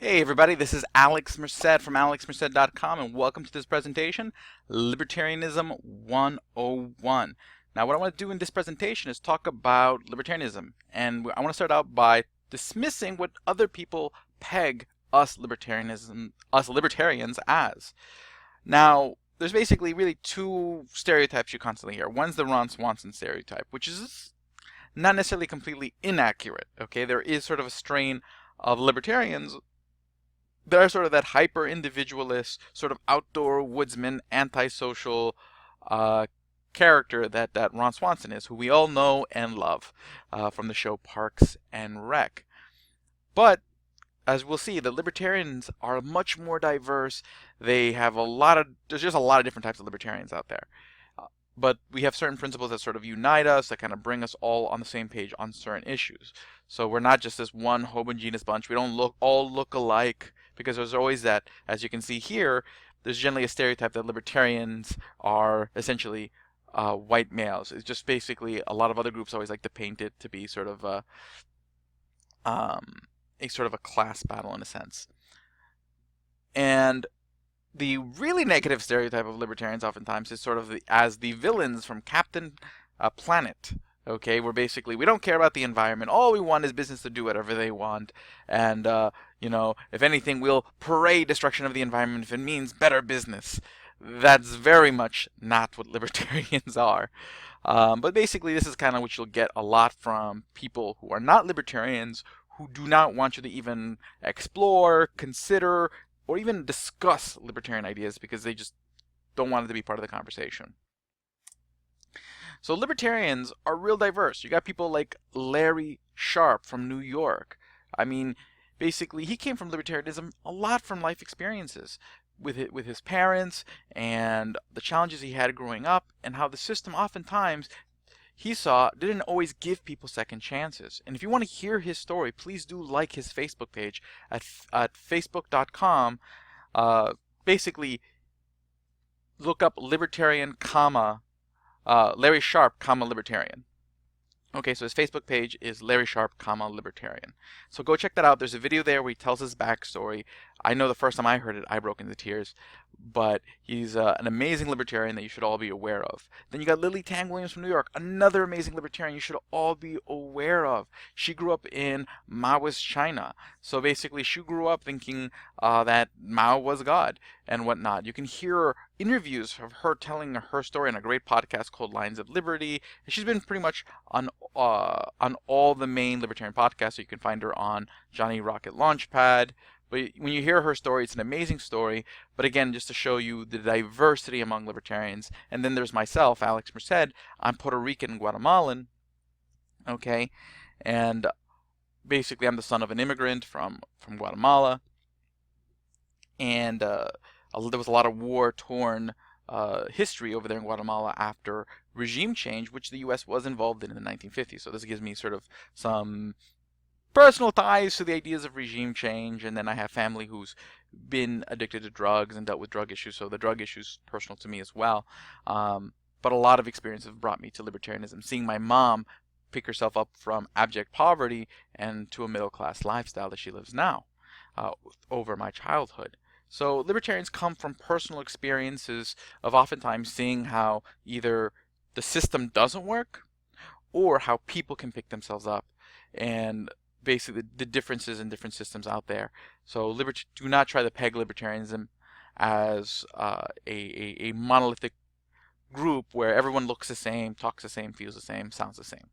Hey everybody, this is Alex Merced from alexmerced.com and welcome to this presentation, Libertarianism 101. Now what I want to do in this presentation is talk about libertarianism, and I want to start out by dismissing what other people peg us libertarians as. Now, there's basically really two stereotypes you constantly hear. One's the Ron Swanson stereotype, which is not necessarily completely inaccurate, okay? There is sort of a strain of libertarians. They're sort of that hyper-individualist, sort of outdoor woodsman, antisocial character that Ron Swanson is, who we all know and love from the show Parks and Rec. But as we'll see, the libertarians are much more diverse. They have there's just a lot of different types of libertarians out there. But we have certain principles that sort of unite us, that kind of bring us all on the same page on certain issues. So we're not just this one homogeneous bunch. We don't all look alike, because there's always that, as you can see here, there's generally a stereotype that libertarians are essentially white males. It's just basically a lot of other groups always like to paint it to be sort of a sort of a class battle in a sense. And the really negative stereotype of libertarians oftentimes is sort of as the villains from Captain Planet. Okay, we're basically, we don't care about the environment. All we want is business to do whatever they want. And, if anything, we'll parade destruction of the environment if it means better business. That's very much not what libertarians are. But basically, this is kind of what you'll get a lot from people who are not libertarians, who do not want you to even explore, consider, or even discuss libertarian ideas because they just don't want it to be part of the conversation. So libertarians are real diverse. You got people like Larry Sharpe from New York. I mean, basically, he came from libertarianism a lot from life experiences with his parents and the challenges he had growing up, and how the system oftentimes he saw didn't always give people second chances. And if you want to hear his story, please do like his Facebook page at facebook.com. Basically, look up libertarian, Larry Sharpe, libertarian. Okay, so his Facebook page is Larry Sharpe, libertarian. So go check that out. There's a video there where he tells his backstory. I know the first time I heard it, I broke into tears. But he's an amazing libertarian that you should all be aware of. Then you got Lily Tang Williams from New York, another amazing libertarian you should all be aware of. She grew up in Maoist China. So basically, she grew up thinking that Mao was God and whatnot. You can hear interviews of her telling her story on a great podcast called Lines of Liberty. And she's been pretty much on all the main libertarian podcasts, so you can find her on Johnny Rocket Launchpad. But when you hear her story, it's an amazing story. But again, just to show you the diversity among libertarians. And then there's myself, Alex Merced. I'm Puerto Rican and Guatemalan. Okay, and basically I'm the son of an immigrant from Guatemala. And there was a lot of war-torn history over there in Guatemala after regime change, which the U.S. was involved in the 1950s. So this gives me sort of some personal ties to the ideas of regime change, and then I have family who's been addicted to drugs and dealt with drug issues, so the drug issue is personal to me as well. But a lot of experience have brought me to libertarianism, seeing my mom pick herself up from abject poverty and to a middle-class lifestyle that she lives now over my childhood. So libertarians come from personal experiences of oftentimes seeing how either the system doesn't work or how people can pick themselves up, and basically the differences in different systems out there. So do not try to peg libertarianism as a monolithic group where everyone looks the same, talks the same, feels the same, sounds the same.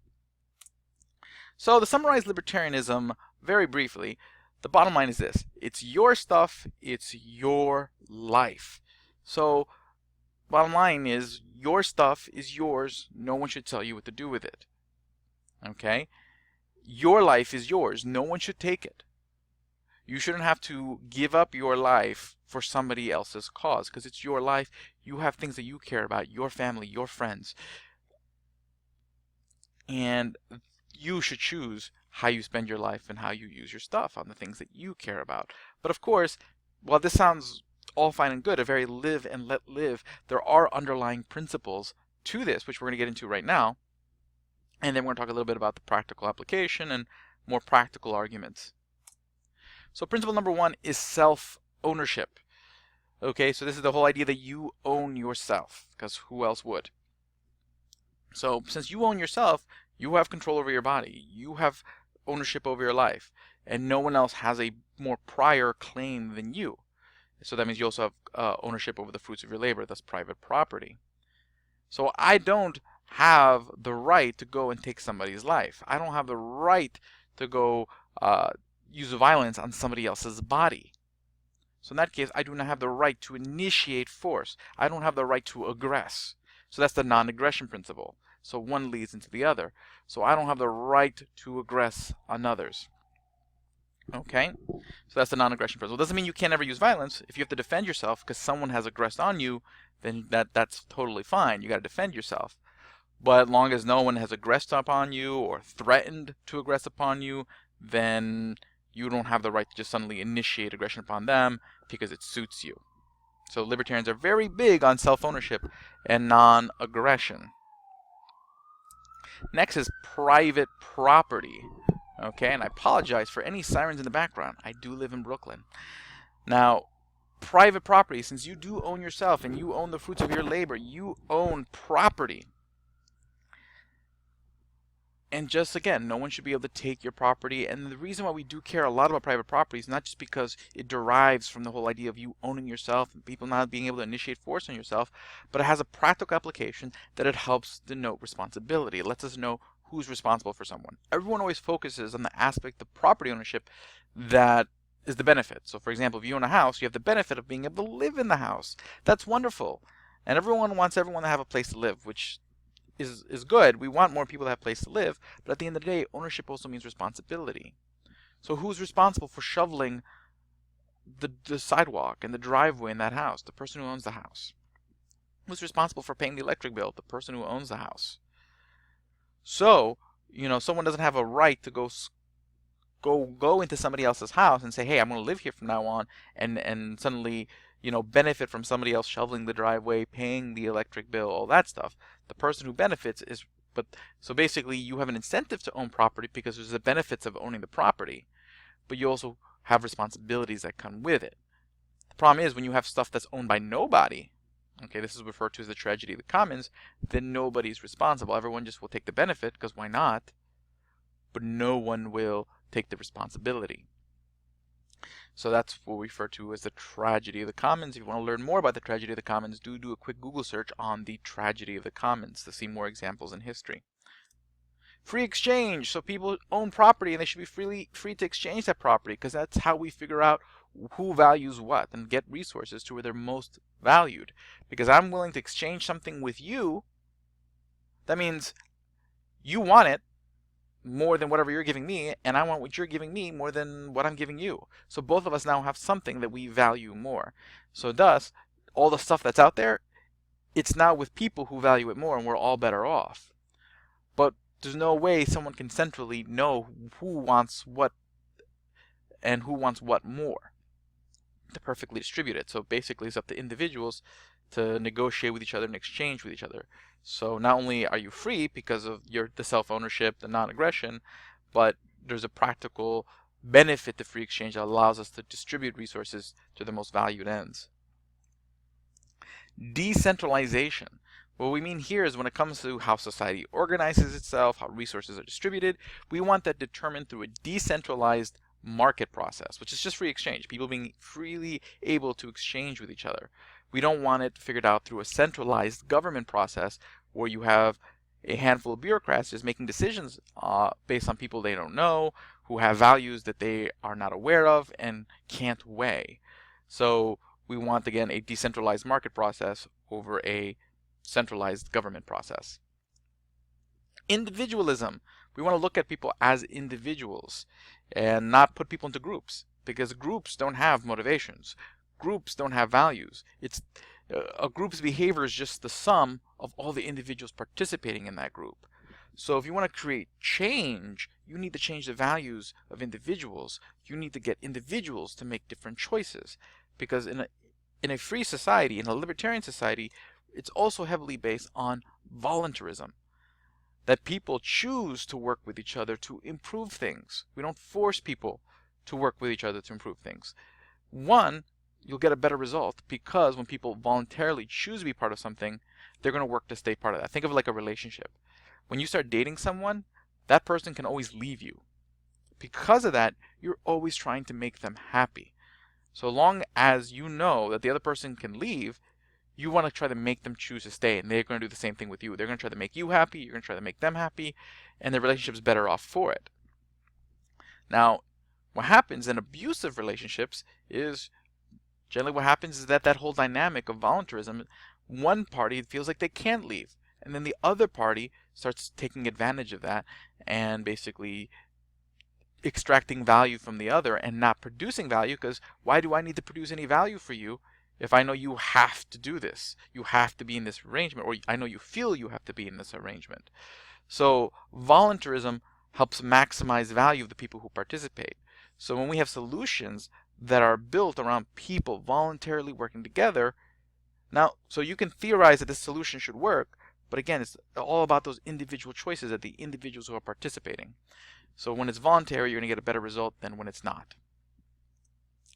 So to summarize libertarianism very briefly, the bottom line is this: it's your stuff, it's your life. So bottom line is, your stuff is yours. No one should tell you what to do with it. Okay? Your life is yours. No one should take it. You shouldn't have to give up your life for somebody else's cause, because it's your life. You have things that you care about, your family, your friends. And you should choose how you spend your life and how you use your stuff on the things that you care about. But of course, while this sounds all fine and good, a very live and let live, there are underlying principles to this, which we're going to get into right now. And then we're going to talk a little bit about the practical application and more practical arguments. So principle number 1 is self-ownership. Okay, so this is the whole idea that you own yourself, because who else would? So since you own yourself, you have control over your body. You have ownership over your life, and no one else has a more prior claim than you. So that means you also have ownership over the fruits of your labor, thus private property. So I don't have the right to go and take somebody's life. I don't have the right to go use violence on somebody else's body. So in that case, I do not have the right to initiate force. I don't have the right to aggress. So that's the non-aggression principle. So one leads into the other. So I don't have the right to aggress on others. Okay? So that's the non-aggression principle. It doesn't mean you can't ever use violence. If you have to defend yourself because someone has aggressed on you, then that's totally fine. You got to defend yourself. But as long as no one has aggressed upon you or threatened to aggress upon you, then you don't have the right to just suddenly initiate aggression upon them because it suits you. So libertarians are very big on self-ownership and non-aggression. Next is private property. Okay, and I apologize for any sirens in the background. I do live in Brooklyn. Now, private property, since you do own yourself and you own the fruits of your labor, you own property. And just again, no one should be able to take your property. And the reason why we do care a lot about private property is not just because it derives from the whole idea of you owning yourself and people not being able to initiate force on yourself, but it has a practical application that it helps denote responsibility. It lets us know who's responsible for someone. Everyone always focuses on the aspect of property ownership that is the benefit. So for example, if you own a house, you have the benefit of being able to live in the house. That's wonderful. And everyone wants everyone to have a place to live, which is good. We want more people to have a place to live, but at the end of the day, ownership also means responsibility. So who's responsible for shoveling the sidewalk and the driveway in that house? The person who owns the house. Who's responsible for paying the electric bill? The person who owns the house. So, someone doesn't have a right to go into somebody else's house and say, hey, I'm going to live here from now on, and suddenly benefit from somebody else shoveling the driveway, paying the electric bill, all that stuff. The person who benefits so basically you have an incentive to own property because there's the benefits of owning the property, but you also have responsibilities that come with it. The problem is when you have stuff that's owned by nobody, okay, this is referred to as the tragedy of the commons, then nobody's responsible. Everyone just will take the benefit because why not? But no one will take the responsibility. So that's what we refer to as the tragedy of the commons. If you want to learn more about the tragedy of the commons, do a quick Google search on the tragedy of the commons to see more examples in history. Free exchange. So people own property and they should be free to exchange that property because that's how we figure out who values what and get resources to where they're most valued. Because I'm willing to exchange something with you, that means you want it more than whatever you're giving me, and I want what you're giving me more than what I'm giving you. So both of us now have something that we value more. So thus, all the stuff that's out there, it's now with people who value it more, and we're all better off. But there's no way someone can centrally know who wants what and who wants what more to perfectly distribute it. So basically it's up to individuals to negotiate with each other and exchange with each other. So not only are you free because of the self-ownership, the non-aggression, but there's a practical benefit to free exchange that allows us to distribute resources to the most valued ends. Decentralization. What we mean here is when it comes to how society organizes itself, how resources are distributed, we want that determined through a decentralized market process, which is just free exchange, people being freely able to exchange with each other. We don't want it figured out through a centralized government process where you have a handful of bureaucrats just making decisions based on people they don't know, who have values that they are not aware of and can't weigh. So we want, again, a decentralized market process over a centralized government process. Individualism. We want to look at people as individuals and not put people into groups, because groups don't have motivations. Groups don't have values. A group's behavior is just the sum of all the individuals participating in that group. So if you want to create change, you need to change the values of individuals. You need to get individuals to make different choices, because in a free society, in a libertarian society, it's also heavily based on voluntarism. That people choose to work with each other to improve things. We don't force people to work with each other to improve things. One, you'll get a better result because when people voluntarily choose to be part of something, they're going to work to stay part of that. Think of it like a relationship. When you start dating someone, that person can always leave you. Because of that, you're always trying to make them happy. So long as you know that the other person can leave, you want to try to make them choose to stay, and they're going to do the same thing with you. They're going to try to make you happy, you're going to try to make them happy, and the relationship's better off for it. Now, what happens in abusive relationships is generally what happens is that whole dynamic of voluntarism, one party feels like they can't leave, and then the other party starts taking advantage of that and basically extracting value from the other and not producing value, because why do I need to produce any value for you if I know you have to do this? You have to be in this arrangement, or I know you feel you have to be in this arrangement. So voluntarism helps maximize value of the people who participate. So when we have solutions that are built around people voluntarily working together, now, so you can theorize that this solution should work, but again, it's all about those individual choices of the individuals who are participating. So when it's voluntary, you're going to get a better result than when it's not.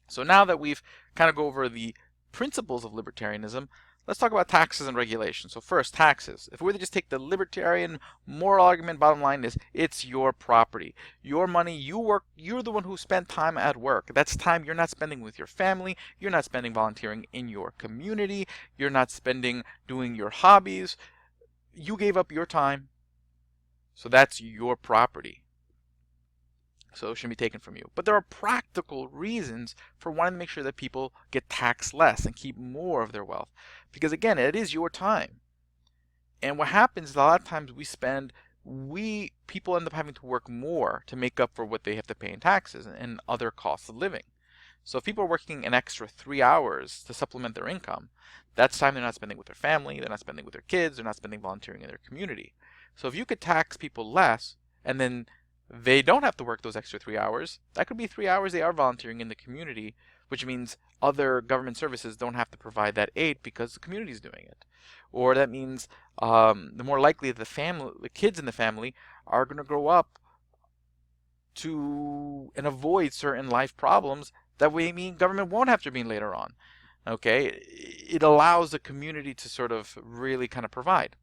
So now that we've kind of go over the principles of libertarianism, let's talk about taxes and regulation. So first, taxes. If we were to just take the libertarian moral argument, bottom line is it's your property. Your money, you work, you're the one who spent time at work. That's time you're not spending with your family. You're not spending volunteering in your community. You're not spending doing your hobbies. You gave up your time. So that's your property. So it shouldn't be taken from you. But there are practical reasons for wanting to make sure that people get taxed less and keep more of their wealth. Because again, it is your time. And what happens is a lot of times people end up having to work more to make up for what they have to pay in taxes and other costs of living. So if people are working an extra 3 hours to supplement their income, that's time they're not spending with their family, they're not spending with their kids, they're not spending volunteering in their community. So if you could tax people less and then they don't have to work those extra 3 hours, that could be 3 hours they are volunteering in the community, which means other government services don't have to provide that aid because the community is doing it. Or that means the more likely the kids in the family are going to grow up to and avoid certain life problems that we mean government won't have to intervene later on. Okay, it allows the community to sort of really kind of provide.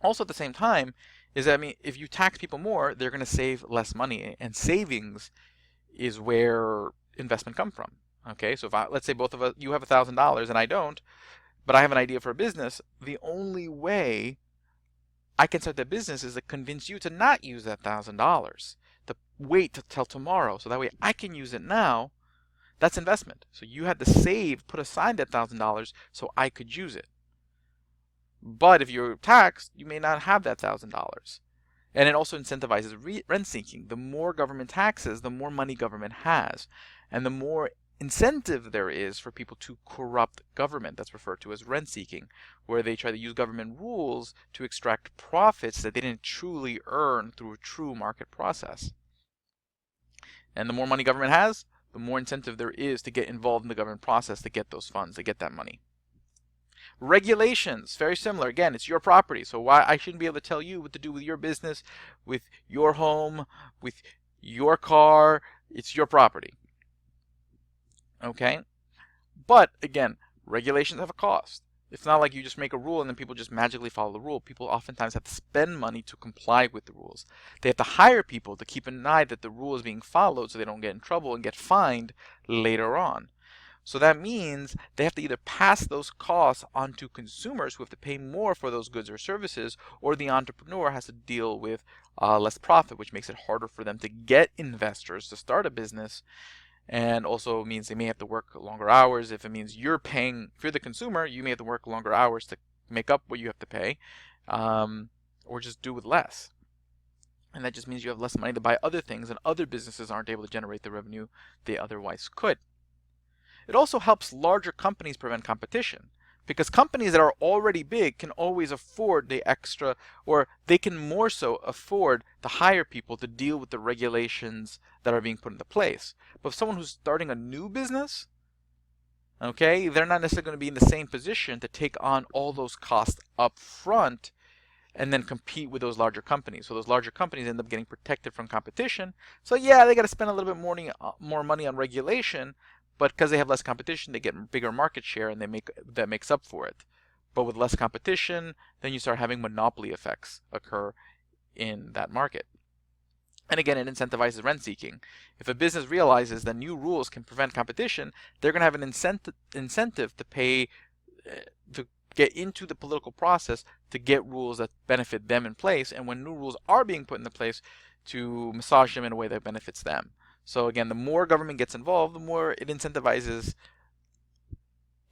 Also at the same time, is that if you tax people more, they're going to save less money, and savings is where investment comes from. Okay, so if let's say both of us, you have $1,000 and I don't, but I have an idea for a business, the only way I can start that business is to convince you to not use that $1,000, to wait till tomorrow, so that way I can use it now. That's investment. So you had to put aside that $1,000 so I could use it. But if you're taxed, you may not have that $1,000. And it also incentivizes rent seeking. The more government taxes, the more money government has. And the more incentive there is for people to corrupt government. That's referred to as rent seeking, where they try to use government rules to extract profits that they didn't truly earn through a true market process. And the more money government has, the more incentive there is to get involved in the government process to get those funds, to get that money. Regulations, very similar. Again, it's your property, so why I shouldn't be able to tell you what to do with your business, with your home, with your car. It's your property. Okay? But again, regulations have a cost. It's not like you just make a rule and then people just magically follow the rule. People oftentimes have to spend money to comply with the rules. They have to hire people to keep an eye that the rule is being followed so they don't get in trouble and get fined later on. So that means they have to either pass those costs on to consumers who have to pay more for those goods or services, or the entrepreneur has to deal with less profit, which makes it harder for them to get investors to start a business. And also means they may have to work longer hours. If it means you're paying, if you're the consumer, you may have to work longer hours to make up what you have to pay, or just do with less. And that just means you have less money to buy other things, and other businesses aren't able to generate the revenue they otherwise could. It also helps larger companies prevent competition, because companies that are already big can always afford the extra, or they can more so afford to hire people to deal with the regulations that are being put into place. But if someone who's starting a new business, okay, they're not necessarily going to be in the same position to take on all those costs up front and then compete with those larger companies. So those larger companies end up getting protected from competition. So yeah, they got to spend a little bit more money on regulation, but because they have less competition, they get bigger market share, and that makes up for it. But with less competition, then you start having monopoly effects occur in that market. And again, it incentivizes rent seeking. If a business realizes that new rules can prevent competition, they're going to have an incentive to pay, to get into the political process to get rules that benefit them in place. And when new rules are being put into place, to massage them in a way that benefits them. So again, the more government gets involved, the more it incentivizes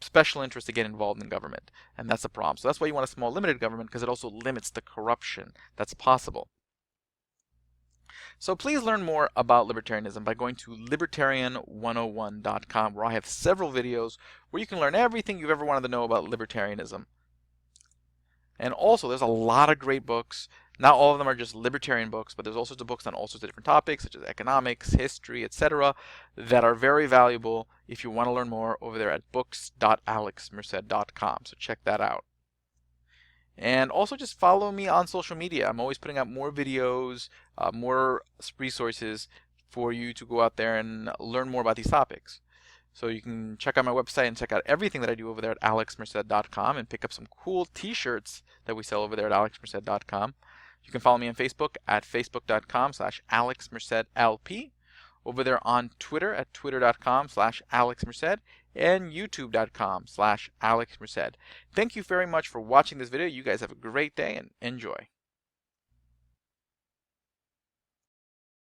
special interests to get involved in government. And that's the problem. So that's why you want a small limited government, because it also limits the corruption that's possible. So please learn more about libertarianism by going to libertarian101.com, where I have several videos where you can learn everything you've ever wanted to know about libertarianism. And also, there's a lot of great books. Not all of them are just libertarian books, but there's all sorts of books on all sorts of different topics, such as economics, history, etc., that are very valuable if you want to learn more over there at books.alexmerced.com. So check that out. And also just follow me on social media. I'm always putting out more videos, more resources for you to go out there and learn more about these topics. So you can check out my website and check out everything that I do over there at alexmerced.com and pick up some cool t-shirts that we sell over there at alexmerced.com. You can follow me on Facebook at facebook.com/alexmercedlp, over there on Twitter at twitter.com/alexmerced, and youtube.com/alexmerced. Thank you very much for watching this video. You guys have a great day and enjoy.